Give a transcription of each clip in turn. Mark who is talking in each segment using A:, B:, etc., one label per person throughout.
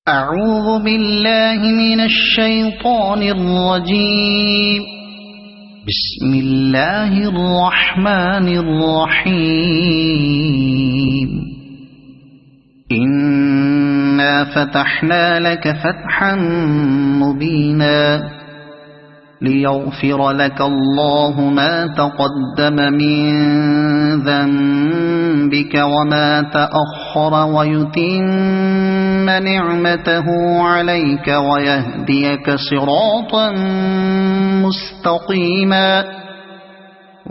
A: أعوذ بالله من الشيطان الرجيم. بسم الله الرحمن الرحيم. إنا فتحنا لك فتحا مبينا ليغفر لك الله ما تقدم من ذنبك وما تأخر ويتم نعمته عليك ويهديك صراطا مستقيما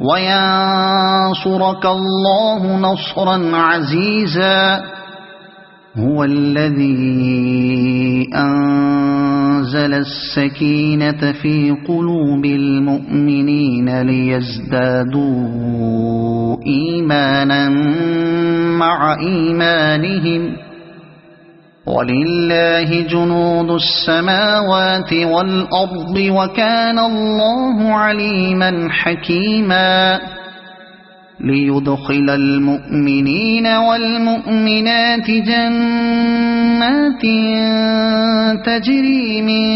A: وينصرك الله نصرا عزيزا. هو الذي أنزل السكينة في قلوب المؤمنين ليزدادوا إيمانا مع إيمانهم ولله جنود السماوات والأرض وكان الله عليما حكيما. ليدخل المؤمنين والمؤمنات جنات تجري من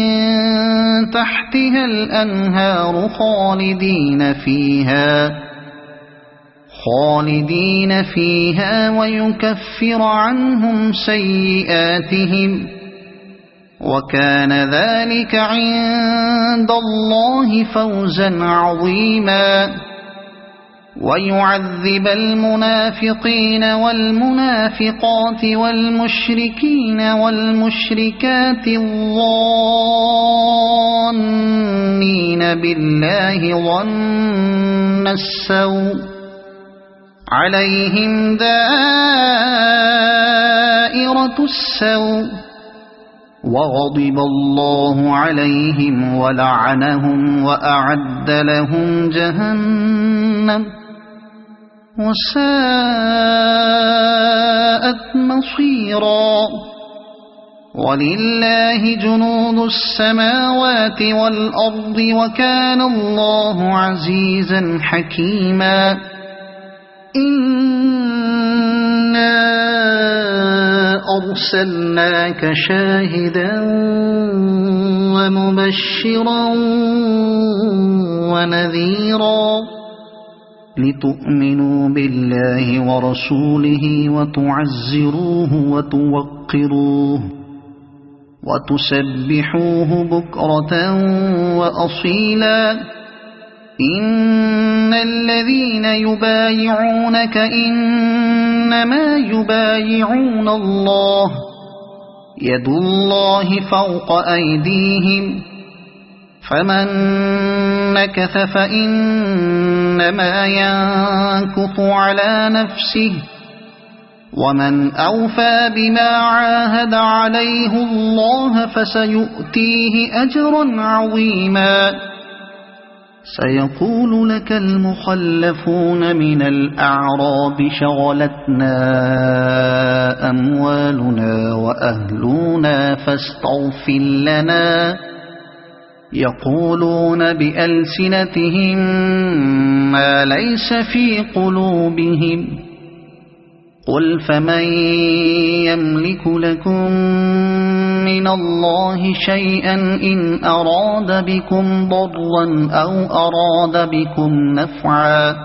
A: تحتها الأنهار خالدين فيها ويكفر عنهم سيئاتهم وكان ذلك عند الله فوزا عظيما. ويعذب المنافقين والمنافقات والمشركين والمشركات الظانين بالله ظن السوء عليهم دائرة السوء وغضب الله عليهم ولعنهم وأعد لهم جهنم وساءت مصيرا. ولله جنود السماوات والأرض وكان الله عزيزا حكيما. إنا أرسلناك شاهدا ومبشرا ونذيرا لتؤمنوا بالله ورسوله وتعزروه وتوقروه وتسبحوه بكرة وأصيلا. إن الذين يبايعونك إنما يبايعون الله يد الله فوق أيديهم فمن نكث فإنما ينكث على نفسه ومن أوفى بما عاهد عليه الله فسيؤتيه أجرا عظيما. سيقول لك المخلفون من الأعراب شغلتنا أموالنا وأهلنا فاستغفر لنا يقولون بألسنتهم ما ليس في قلوبهم قل فمن يملك لكم من الله شيئا إن أراد بكم ضرا أو أراد بكم نفعا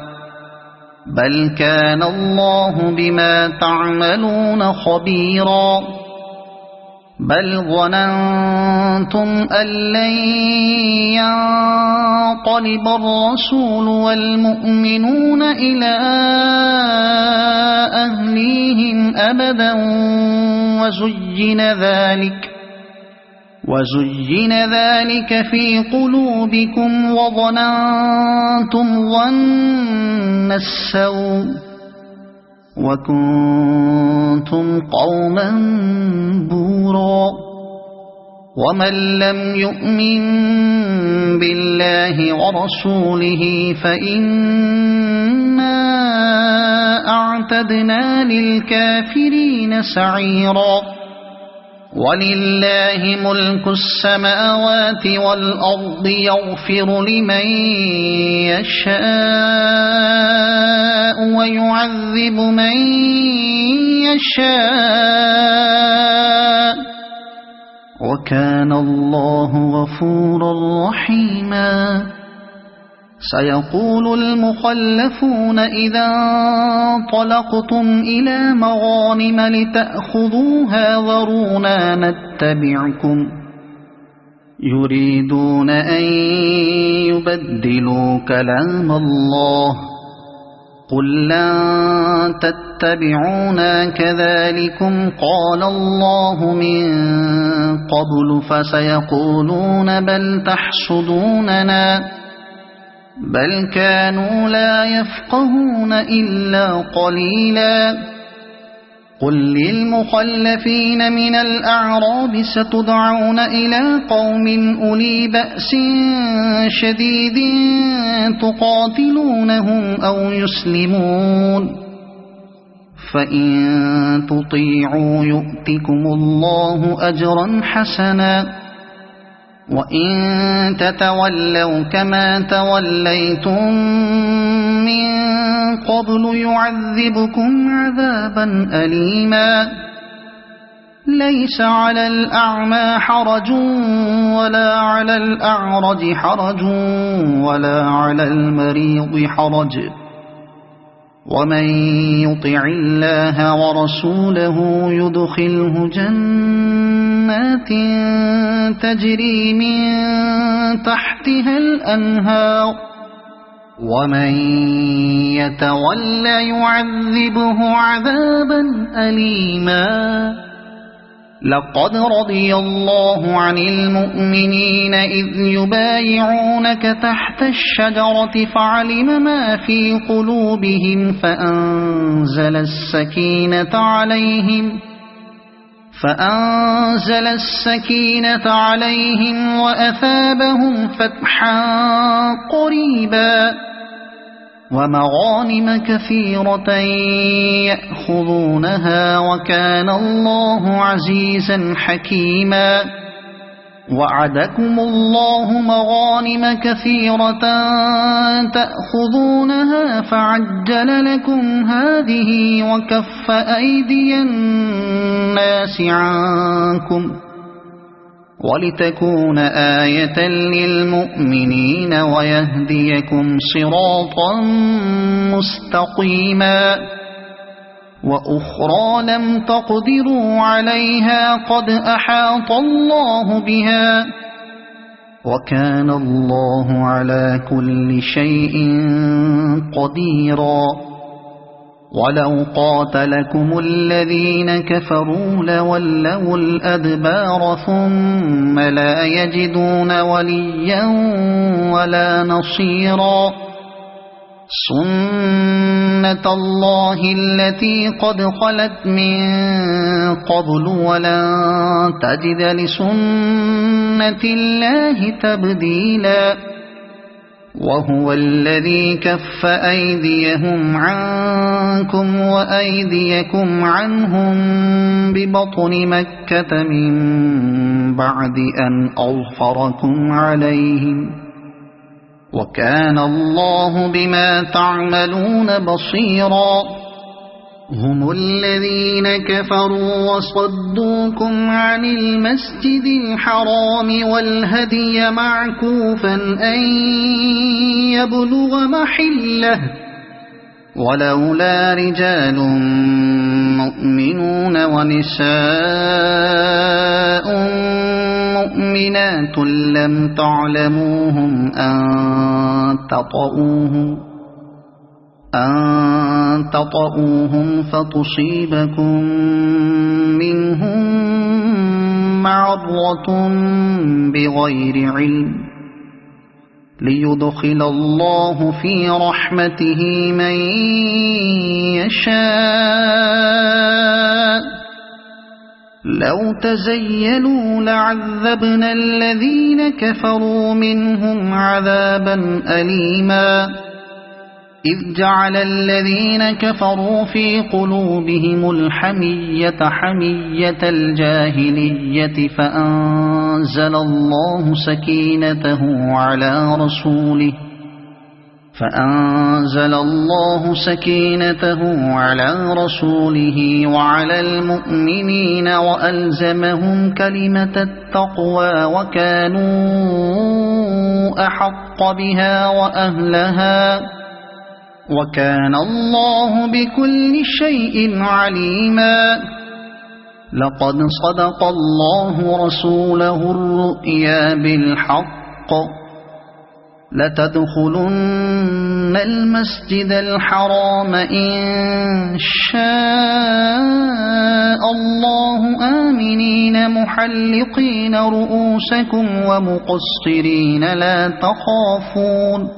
A: بل كان الله بما تعملون خبيرا. بل ظننتم أن لن ينقلب الرسول والمؤمنون إلى أهليهم أبدا وزين ذلك في قلوبكم وظننتم ظن السوء وكنتم قوما بورا. ومن لم يؤمن بالله ورسوله فإنا أعتدنا للكافرين سعيرا. ولله ملك السماوات والأرض يغفر لمن يشاء ويعذب من يشاء وكان الله غفورا رحيما سيقول المخلفون إذا انطلقتم إلى مغانم لتأخذوها ذرونا نتبعكم يريدون أن يبدلوا كلام الله قل لن تتبعونا كذلكم قال الله من قبل فسيقولون بل تحسدوننا بل كانوا لا يفقهون إلا قليلا قل للمخلفين من الأعراب ستدعون إلى قوم أولي بأس شديد تقاتلونهم أو يسلمون فإن تطيعوا يؤتكم الله أجرا حسنا وإن تتولوا كما توليتم من قبل يعذبكم عذابا أليما ليس على الأعمى حرج ولا على الأعرج حرج ولا على المريض حرج ومن يطع الله ورسوله يدخله جنات تجري من تحتها الأنهار ومن يتولى يعذبه عذابا أليما لقد رضي الله عن المؤمنين إذ يبايعونك تحت الشجرة فعلم ما في قلوبهم فأنزل السكينة عليهم وأثابهم فتحا قريبا ومغانم كثيرة يأخذونها وكان الله عزيزا حكيما وعدكم الله مغانم كثيرة تأخذونها فعجل لكم هذه وكف أيدي الناس عنكم ولتكون آية للمؤمنين ويهديكم صراطا مستقيما وأخرى لم تقدروا عليها قد أحاط الله بها وكان الله على كل شيء قديرا ولو قاتلكم الذين كفروا لولوا الأدبار ثم لا يجدون وليا ولا نصيرا سنة الله التي قد خلت من قبل ولن تجد لسنة الله تبديلا وهو الذي كف أيديهم عنكم وأيديكم عنهم ببطن مكة من بعد أن أظفركم عليهم وكان الله بما تعملون بصيرا هم الذين كفروا وصدوكم عن المسجد الحرام والهدي معكوفا أن يبلغ محله ولولا رجال مؤمنون ونساء مؤمنات لم تعلموهم أن تطؤوهم فتصيبكم منهم معرة بغير علم ليدخل الله في رحمته من يشاء لو تزيلوا لعذبنا الذين كفروا منهم عذابا أليما إذ جعل الذين كفروا في قلوبهم الحمية حمية الجاهلية فأنزل الله سكينته على رسوله فأنزل الله سكينته على رسوله وعلى المؤمنين وألزمهم كلمة التقوى وكانوا أحق بها وأهلها وكان الله بكل شيء عليما. لقد صدق الله رسوله الرؤيا بالحق لتدخلن المسجد الحرام إن شاء الله آمنين محلقين رؤوسكم ومقصرين لا تخافون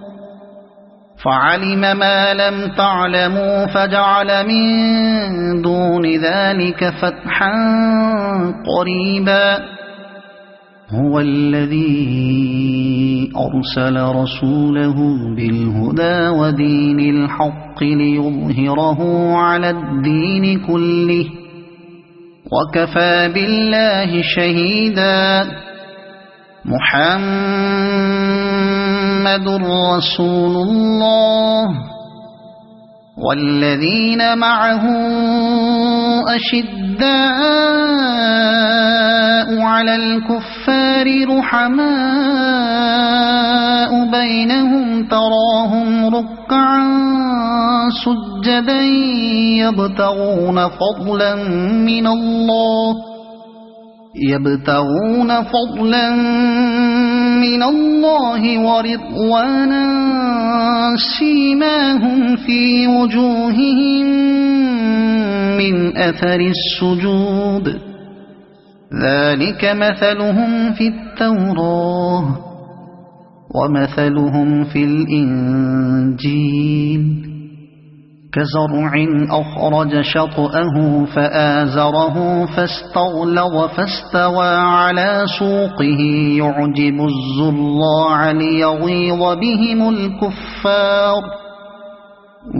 A: فعلم ما لم تعلموا فجعل من دون ذلك فتحا قريبا. هو الذي أرسل رسوله بالهدى ودين الحق ليظهره على الدين كله وكفى بالله شهيدا. محمد رسول الله والذين معه أشداء على الكفار رحماء بينهم تراهم ركعا سجدا يبتغون فضلا من الله ورضوانا سيماهم في وجوههم من أثر السجود ذلك مثلهم في التوراة ومثلهم في الإنجيل كزرع أخرج شطأه فآزره فاستغلظ فاستوى على سوقه يعجب الزراع ليغيظ بهم الكفار.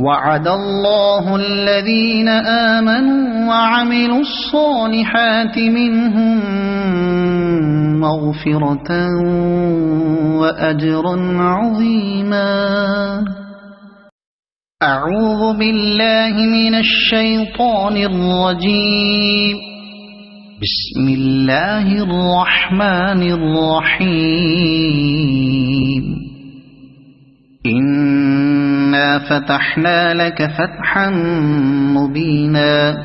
A: وعد الله الذين آمنوا وعملوا الصالحات منهم مغفرة وأجرا عظيما. أعوذ بالله من الشيطان الرجيم. بسم الله الرحمن الرحيم. إنا فتحنا لك فتحا مبينا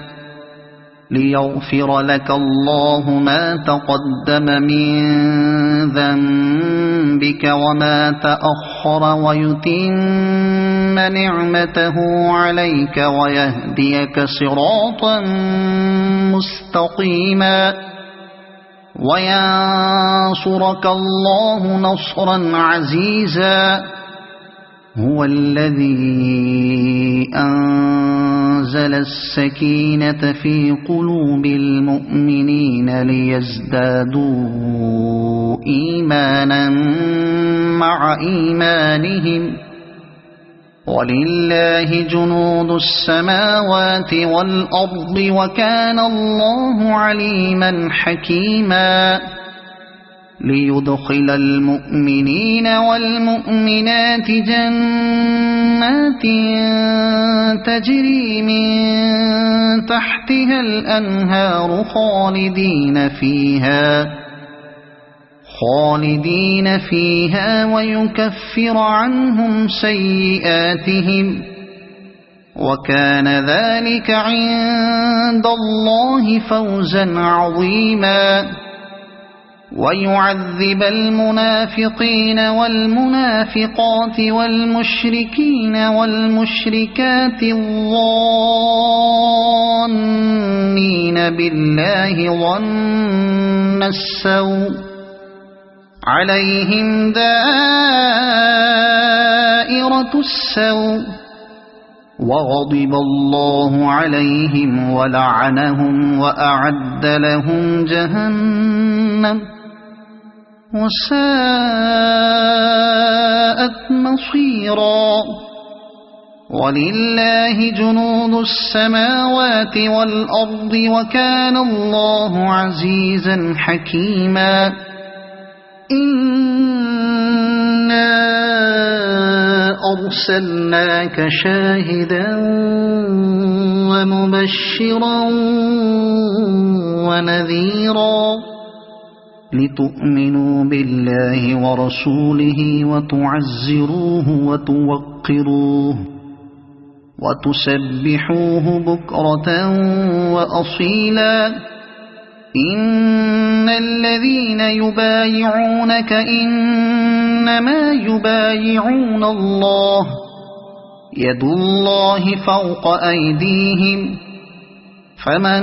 A: ليغفر لك الله ما تقدم من ذنبك وما تأخر ويتم نعمته عليك ويهديك صراطا مستقيما وينصرك الله نصرا عزيزا. هو الذي أنزل السكينة في قلوب المؤمنين ليزدادوا إيمانا مع إيمانهم ولله جنود السماوات والأرض وكان الله عليما حكيما. ليدخل المؤمنين والمؤمنات جنات تجري من تحتها الأنهار خالدين فيها ويكفر عنهم سيئاتهم وكان ذلك عند الله فوزا عظيما. ويعذب المنافقين والمنافقات والمشركين والمشركات الظانين بالله ظن السوء عليهم دائرة السوء وغضب الله عليهم ولعنهم وأعد لهم جهنم وساءت مصيرا. ولله جنود السماوات والأرض وكان الله عزيزا حكيما. إنا أرسلناك شاهدا ومبشرا ونذيرا لتؤمنوا بالله ورسوله وتعزروه وتوقروه وتسبحوه بكرة وأصيلا إن الذين يبايعونك إنما يبايعون الله يد الله فوق أيديهم فمن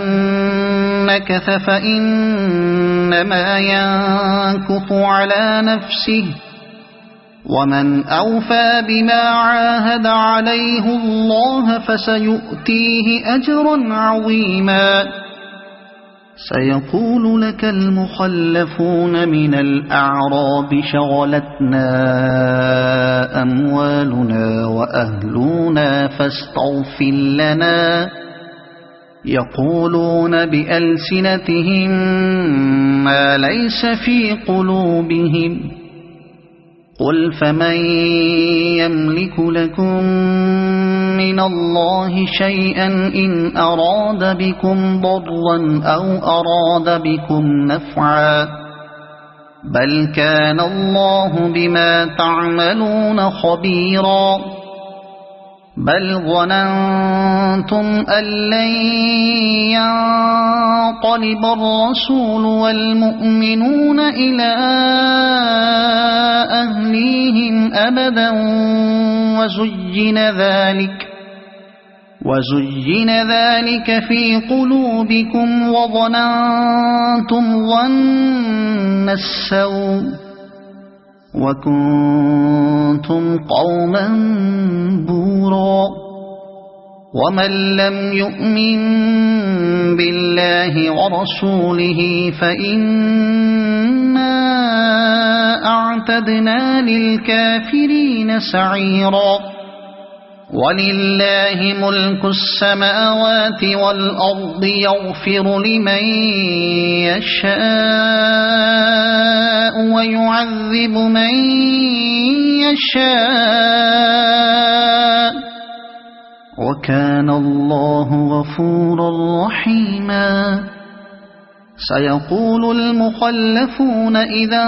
A: نكث فإنما ينكث على نفسه ومن أوفى بما عاهد عليه الله فسيؤتيه أجرا عظيما سيقول لك المخلفون من الأعراب شغلتنا أموالنا وأهلنا فاستغفر لنا يقولون بألسنتهم ما ليس في قلوبهم قل فمن يملك لكم من الله شيئا إن أراد بكم ضرا أو أراد بكم نفعا بل كان الله بما تعملون خبيرا بل ظننتم أن لن ينقلب الرسول والمؤمنون إلى أهليهم أبدا وزين ذلك في قلوبكم وظننتم ظن السوء وكنتم قوما بورا ومن لم يؤمن بالله ورسوله فإنا أعتدنا للكافرين سعيرا ولله ملك السماوات والأرض يغفر لمن يشاء ويعذب من يشاء وكان الله غفورا رحيما سيقول المخلفون إذا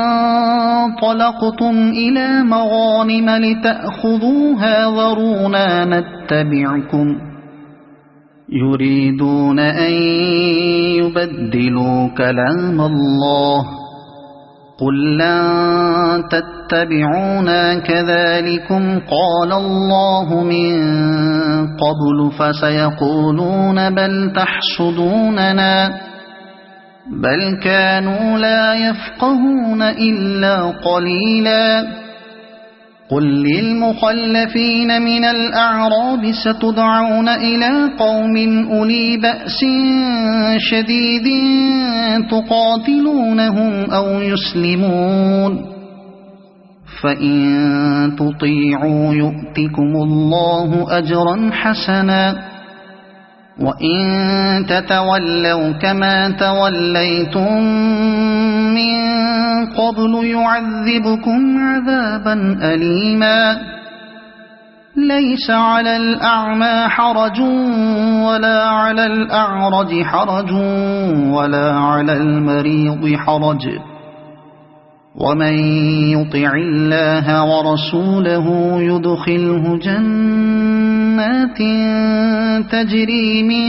A: انطلقتم إلى مغانم لتأخذوها ذرونا نتبعكم يريدون أن يبدلوا كلام الله قل لن تتبعونا كذلكم قال الله من قبل فسيقولون بل تحسدوننا بل كانوا لا يفقهون إلا قليلا قل للمخلفين من الأعراب ستدعون إلى قوم أولي بأس شديد تقاتلونهم أو يسلمون فإن تطيعوا يؤتكم الله أجرا حسنا وإن تتولوا كما توليتم من قبل يعذبكم عذابا أليما ليس على الأعمى حرج ولا على الأعرج حرج ولا على المريض حرج ومن يطع الله ورسوله يدخله جنات تجري من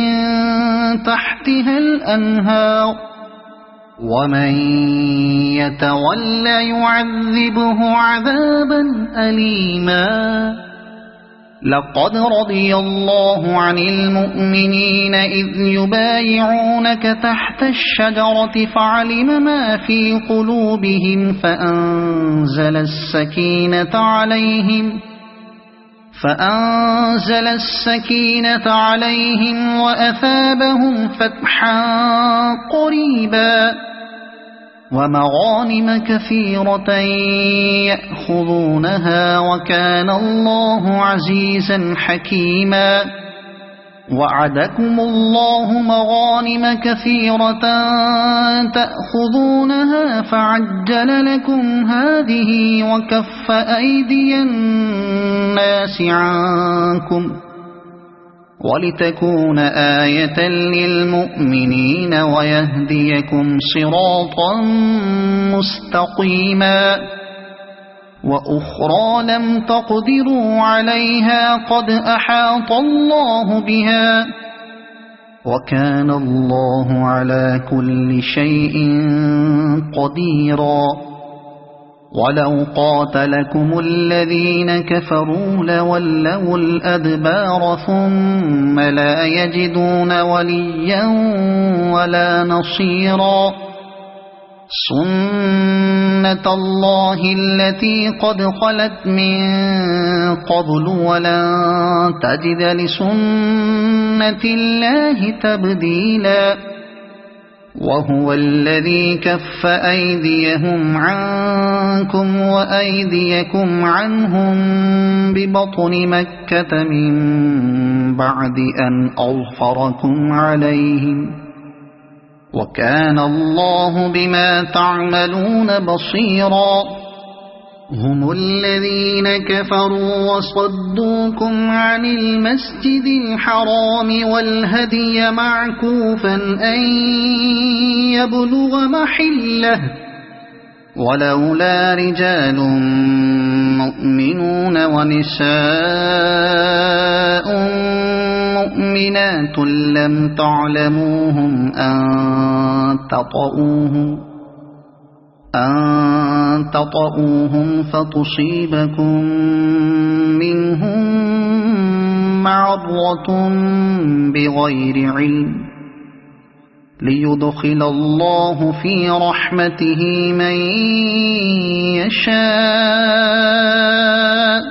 A: تحتها الأنهار ومن يتول يعذبه عذابا أليما لقد رضي الله عن المؤمنين إذ يبايعونك تحت الشجرة فعلم ما في قلوبهم فأنزل السكينة عليهم وأثابهم فتحا قريبا ومغانم كثيرة يأخذونها وكان الله عزيزا حكيما وعدكم الله مغانم كثيرة تأخذونها فعجل لكم هذه وكف أيدي الناس عنكم ولتكون آية للمؤمنين ويهديكم صراطا مستقيما وأخرى لم تقدروا عليها قد أحاط الله بها وكان الله على كل شيء قديرا ولو قاتلكم الذين كفروا لولوا الأدبار ثم لا يجدون وليا ولا نصيرا سنة الله التي قد خلت من قبل ولن تجد لسنة الله تبديلا وهو الذي كف أيديهم عنكم وأيديكم عنهم ببطن مكة من بعد أن أظفركم عليهم وكان الله بما تعملون بصيرا هم الذين كفروا وصدوكم عن المسجد الحرام والهدي معكوفا أن يبلغ محله ولولا رجال مؤمنون ونساء مؤمنات لم تعلموهم أن تطؤوهم فتصيبكم منهم معرة بغير علم ليدخل الله في رحمته من يشاء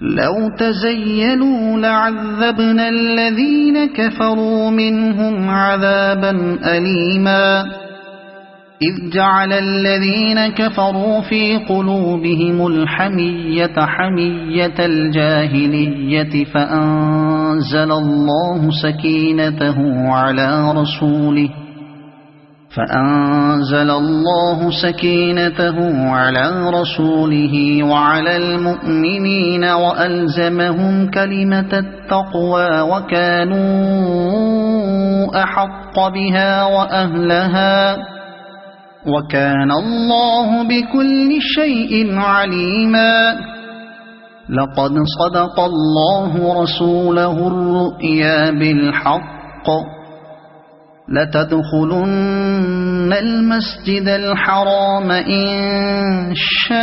A: لو تزيلوا لعذبنا الذين كفروا منهم عذابا أليما إذ جعل الذين كفروا في قلوبهم الحمية حمية الجاهلية فأنزل الله سكينته على رسوله وعلى المؤمنين وألزمهم كلمة التقوى وكانوا أحق بها وأهلها وكان الله بكل شيء عليما لقد صدق الله رسوله الرؤيا بالحق لتدخلن المسجد الحرام إن شاء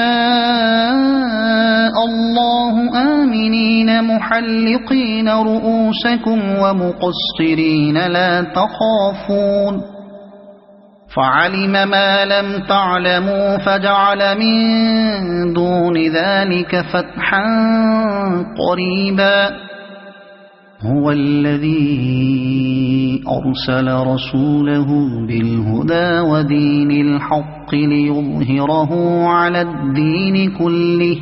A: الله آمنين محلقين رؤوسكم ومقصرين لا تخافون فعلم ما لم تعلموا فجعل من دون ذلك فتحا قريبا هو الذي أرسل رسوله بالهدى ودين الحق ليظهره على الدين كله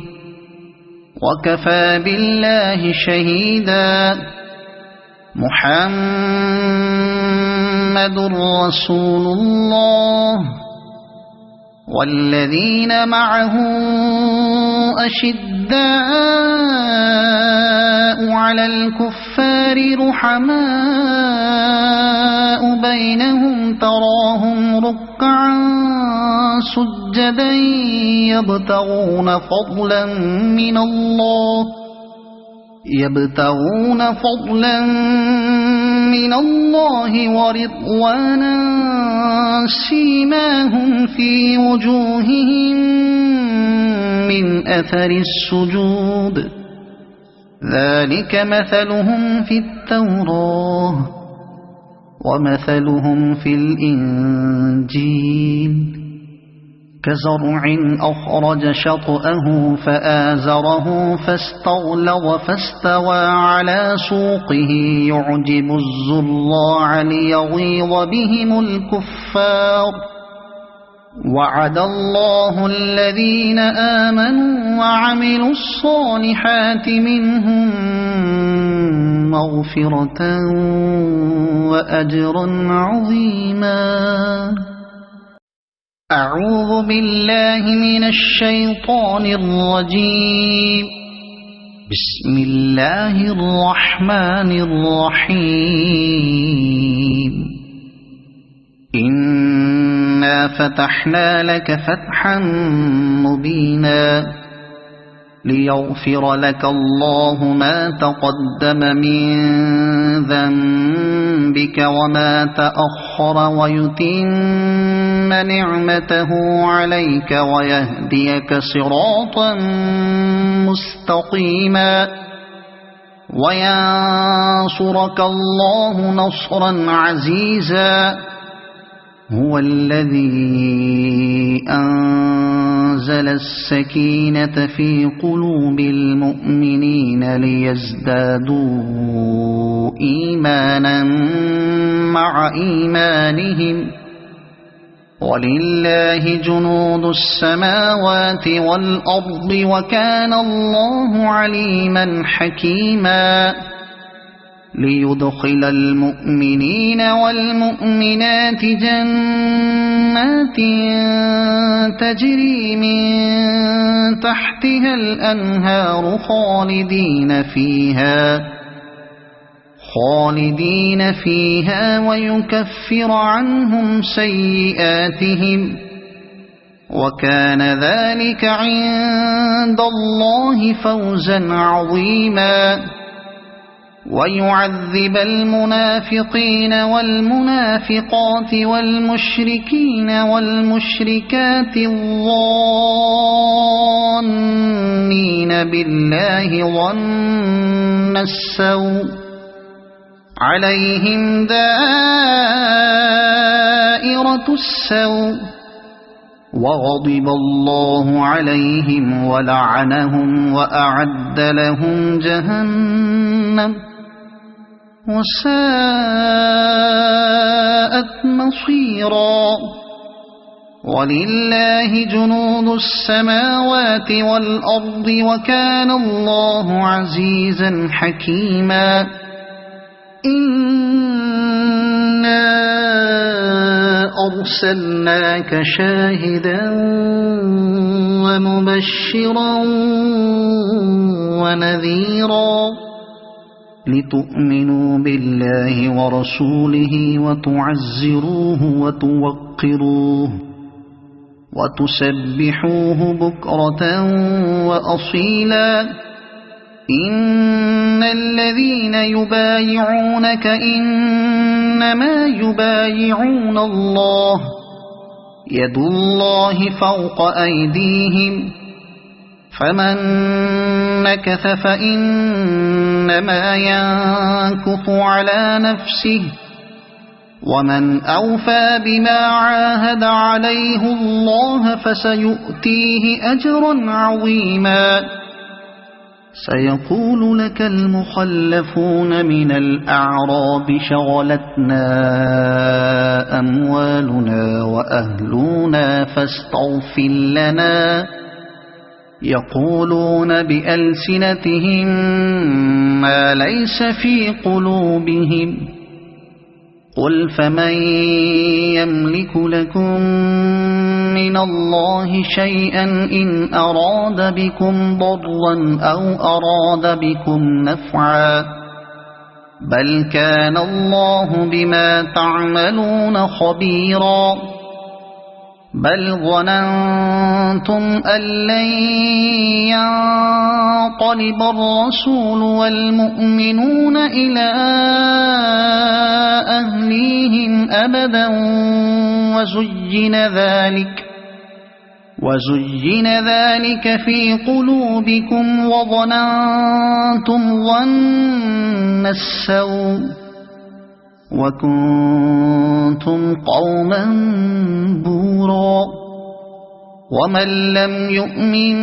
A: وكفى بالله شهيدا محمد رسول الله والذين معه أشداء على الكفار رحماء بينهم تراهم ركعا سجدا يبتغون فضلا من الله ورضوانا سيماهم في وجوههم من أثر السجود ذلك مثلهم في التوراة ومثلهم في الإنجيل كزرع أخرج شطأه فآزره فاستغلظ فاستوى على سوقه يعجب الزراع ليغيظ بهم الكفار وعد الله الذين آمنوا وعملوا الصالحات منهم مغفرة وأجرا عظيما. أعوذ بالله من الشيطان الرجيم. بسم الله الرحمن الرحيم. إنا فتحنا لك فتحا مبينا ليغفر لك الله ما تقدم من ذنبك وما تأخر ويتم نعمته عليك ويهديك صراطا مستقيما وينصرك الله نصرا عزيزا. هو الذي أنزل السكينة في قلوب المؤمنين ليزدادوا إيمانا مع إيمانهم ولله جنود السماوات والأرض وكان الله عليما حكيما. ليدخل المؤمنين والمؤمنات جنات تجري من تحتها الأنهار خالدين فيها ويكفر عنهم سيئاتهم وكان ذلك عند الله فوزا عظيما. ويعذب المنافقين والمنافقات والمشركين والمشركات الظانين بالله ظن السوء عليهم دائرة السوء وغضب الله عليهم ولعنهم وأعد لهم جهنم وساءت مصيرا. ولله جنود السماوات والأرض وكان الله عزيزا حكيما. إنا أرسلناك شاهدا ومبشرا ونذيرا لتؤمنوا بالله ورسوله وتعزروه وتوقروه وتسبحوه بكرة وأصيلا. إن الذين يبايعونك إنما يبايعون الله يد الله فوق أيديهم فمن نكث فإنما ينكث على نفسه ومن أوفى بما عاهد عليه الله فسيؤتيه أجرا عظيما. سيقول لك المخلفون من الأعراب شغلتنا أموالنا وأهلنا فاستغفر لنا. يقولون بألسنتهم ما ليس في قلوبهم قل فمن يملك لكم من الله شيئا إن أراد بكم ضرا أو أراد بكم نفعا بل كان الله بما تعملون خبيرا. بل ظننتم أن لن ينقلب الرسول والمؤمنون إلى أهليهم أبدا وزين ذلك في قلوبكم وظننتم ظن السوء وكنتم قوما بورا. ومن لم يؤمن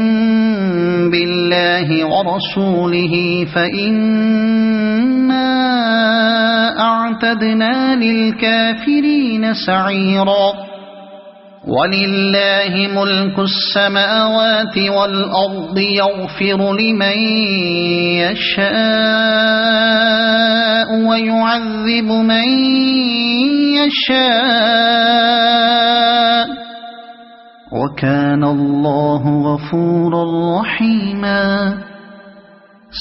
A: بالله ورسوله فإنا أعتدنا للكافرين سعيرا. ولله ملك السماوات والأرض يغفر لمن يشاء ويعذب من يشاء وكان الله غفورا رحيما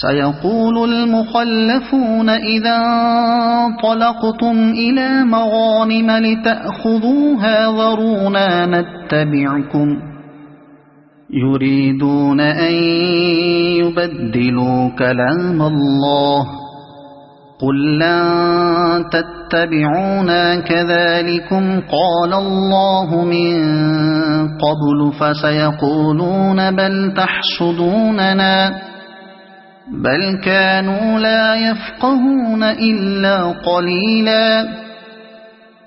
A: سيقول المخلفون إذا انطلقتم إلى مغانم لتأخذوها ذرونا نتبعكم يريدون أن يبدلوا كلام الله قل لن تتبعونا كذلكم قال الله من قبل فسيقولون بل تحسدوننا بل كانوا لا يفقهون إلا قليلا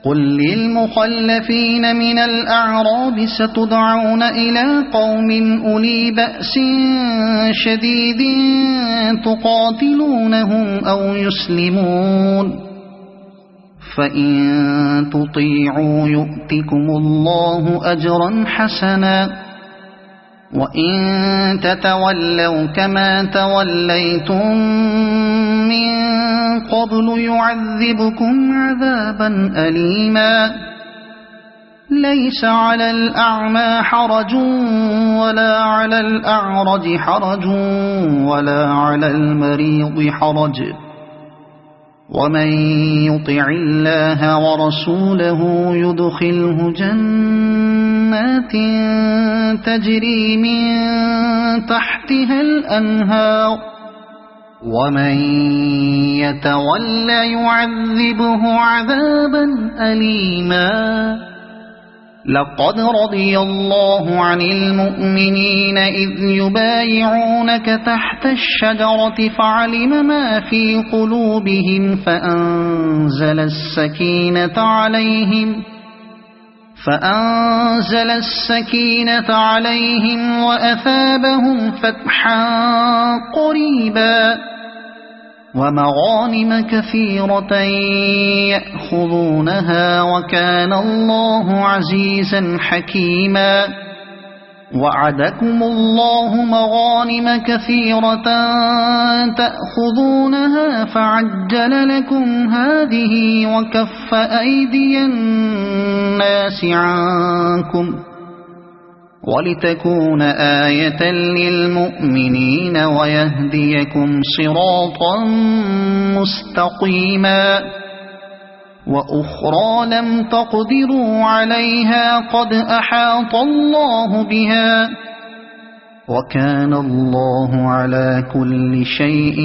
A: قل للمخلفين من الأعراب ستدعون إلى قوم أولي بأس شديد تقاتلونهم أو يسلمون فإن تطيعوا يؤتكم الله أجرا حسنا وإن تتولوا كما توليتم من قبل يعذبكم عذابا أليما ليس على الأعمى حرج ولا على الأعرج حرج ولا على المريض حرج ومن يطع الله ورسوله يدخله جنات تجري من تحتها الأنهار ومن يتول يعذبه عذابا أليما لقد رضي الله عن المؤمنين إذ يبايعونك تحت الشجرة فعلم ما في قلوبهم فأنزل السكينة عليهم وأثابهم فتحا قريبا ومغانم كثيرة يأخذونها وكان الله عزيزا حكيما وعدكم الله مغانم كثيرة تأخذونها فعجل لكم هذه وكف أيدي الناس عنكم ولتكون آية للمؤمنين ويهديكم صراطا مستقيما وأخرى لم تقدروا عليها قد أحاط الله بها وكان الله على كل شيء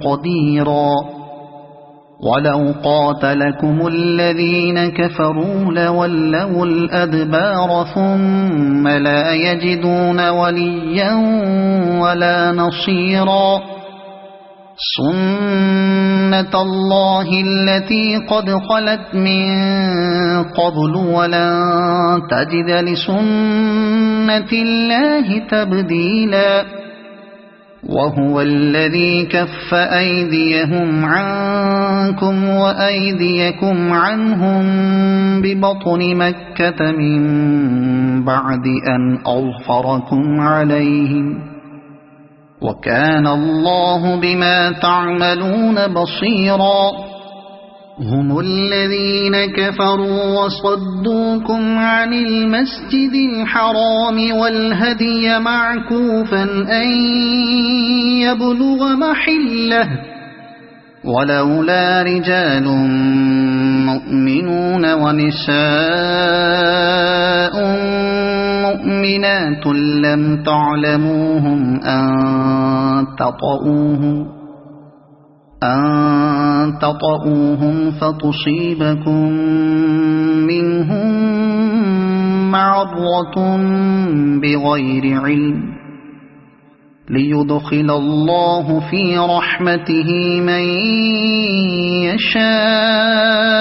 A: قديرا ولو قاتلكم الذين كفروا لولوا الأدبار ثم لا يجدون وليا ولا نصيرا سنة الله التي قد خلت من قبل ولن تجد لسنة الله تبديلا وهو الذي كف أيديهم عنكم وأيديكم عنهم ببطن مكة من بعد أن أظفركم عليهم وكان الله بما تعملون بصيرا هم الذين كفروا وصدوكم عن المسجد الحرام والهدي معكوفا أن يبلغ محله ولولا رجال مؤمنون ونساء مؤمنات لم تعلموهم أن تطؤوهم فتصيبكم منهم معرة بغير علم ليدخل الله في رحمته من يشاء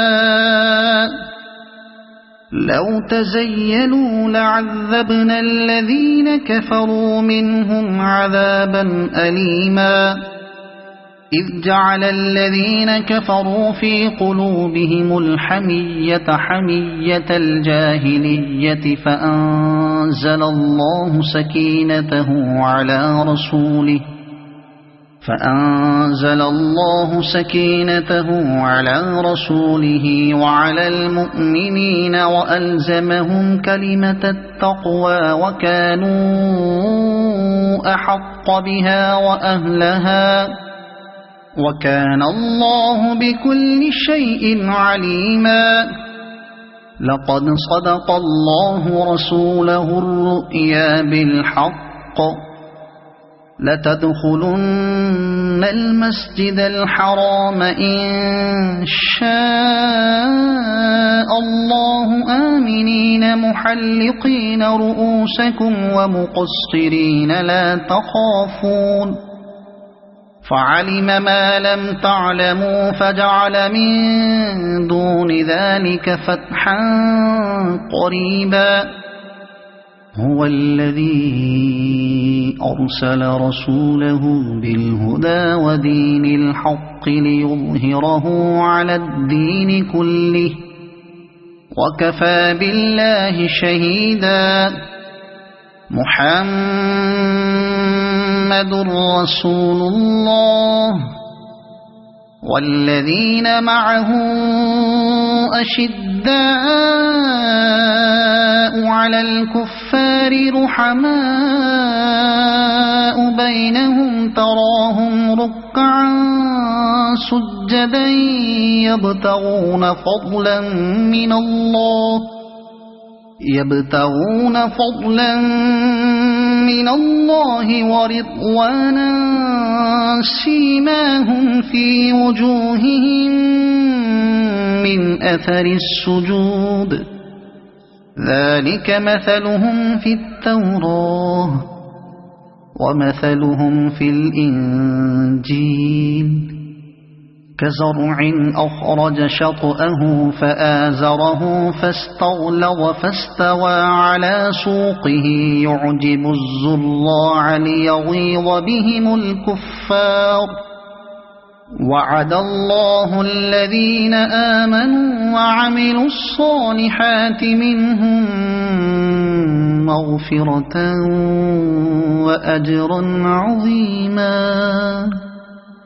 A: لو تزيلوا لعذبنا الذين كفروا منهم عذابا أليما إذ جعل الذين كفروا في قلوبهم الحمية حمية الجاهلية فأنزل الله سكينته على رسوله وعلى المؤمنين وألزمهم كلمة التقوى وكانوا أحق بها وأهلها وكان الله بكل شيء عليما. لقد صدق الله رسوله الرؤيا بالحق لتدخلن المسجد الحرام إن شاء الله آمنين محلقين رؤوسكم ومقصرين لا تخافون فعلم ما لم تعلموا فجعل من دون ذلك فتحا قريبا. هو الذي أرسل رسوله بالهدى ودين الحق ليظهره على الدين كله وكفى بالله شهيدا. محمد رسول الله والذين معه أشداء على الكفار رحماء بينهم تراهم ركعا سجدا يبتغون فضلا من الله ورضوانا سيماهم في وجوههم من أثر السجود ذلك مثلهم في التوراة ومثلهم في الإنجيل كزرع أخرج شطأه فآزره فاستغلظ فاستوى على سوقه يعجب الزراع ليغيظ بهم الكفار. وعد الله الذين آمنوا وعملوا الصالحات منهم مغفرة وأجرا عظيما.